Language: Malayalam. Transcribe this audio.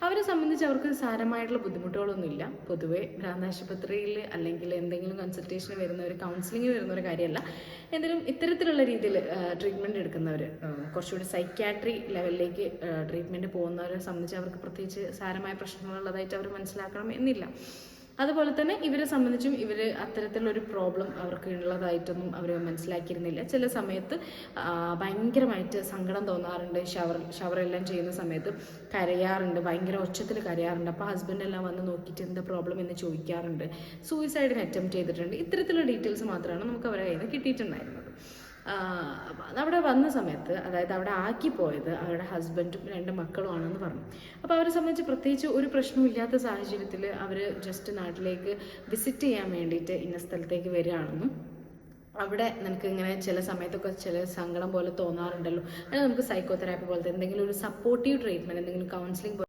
അവരെ സംബന്ധിച്ച് അവർക്ക് സാരമായിട്ടുള്ള ബുദ്ധിമുട്ടുകളൊന്നുമില്ല. പൊതുവേ ഭ്രാന്താശുപത്രിയിൽ അല്ലെങ്കിൽ എന്തെങ്കിലും കൺസൾട്ടേഷന് വരുന്നവർ, കൗൺസിലിങ്ങിന് വരുന്നവർ കാര്യമല്ല, എന്തെങ്കിലും ഇത്തരത്തിലുള്ള രീതിയിൽ ട്രീറ്റ്മെൻറ്റ് എടുക്കുന്നവർ, കുറച്ചുകൂടി സൈക്യാട്രി ലെവലിലേക്ക് ട്രീറ്റ്മെൻറ്റ് പോകുന്നവരെ സംബന്ധിച്ച് അവർക്ക് പ്രത്യേകിച്ച് സാരമായ പ്രശ്നങ്ങളുള്ളതായിട്ട് അവർ മനസ്സിലാക്കണം എന്നില്ല. അതുപോലെ തന്നെ ഇവരെ സംബന്ധിച്ചും ഇവർ അത്തരത്തിലുള്ളൊരു പ്രോബ്ലം അവർക്ക് ഉള്ളതായിട്ടൊന്നും അവർ മനസ്സിലാക്കിയിരുന്നില്ല. ചില സമയത്ത് ഭയങ്കരമായിട്ട് സങ്കടം തോന്നാറുണ്ട്, ഷവറെല്ലാം ചെയ്യുന്ന സമയത്ത് കരയാറുണ്ട്, ഭയങ്കര ഒച്ചത്തിൽ കരയാറുണ്ട്. അപ്പോൾ ഹസ്ബൻഡെല്ലാം വന്ന് നോക്കിയിട്ട് എന്താ പ്രോബ്ലം എന്ന് ചോദിക്കാറുണ്ട്, സൂയിസൈഡിന് അറ്റംപ്റ്റ് ചെയ്തിട്ടുണ്ട്. ഇത്തരത്തിലുള്ള ഡീറ്റെയിൽസ് മാത്രമാണ് നമുക്ക് അവരുടെ കയ്യിൽ നിന്ന് കിട്ടിയിട്ടുണ്ടായിരുന്നത്. അവിടെ വന്ന സമയത്ത്, അതായത് അവിടെ ആക്കിപ്പോയത് അവരുടെ ഹസ്ബൻഡും 2 മക്കളുമാണെന്ന് പറഞ്ഞു. അപ്പോൾ അവരെ സംബന്ധിച്ച് പ്രത്യേകിച്ച് ഒരു പ്രശ്നവും ഇല്ലാത്ത സാഹചര്യത്തിൽ അവർ ജസ്റ്റ് നാട്ടിലേക്ക് വിസിറ്റ് ചെയ്യാൻ വേണ്ടിയിട്ട് ഇന്ന സ്ഥലത്തേക്ക് വരികയാണെന്നും, അവിടെ നിനക്ക് ഇങ്ങനെ ചില സമയത്തൊക്കെ ചില സങ്കടം പോലെ തോന്നാറുണ്ടല്ലോ, അത് നമുക്ക് സൈക്കോതെറാപ്പി പോലത്തെ എന്തെങ്കിലും ഒരു സപ്പോർട്ടീവ് ട്രീറ്റ്മെൻറ്റ്, എന്തെങ്കിലും കൗൺസിലിംഗ്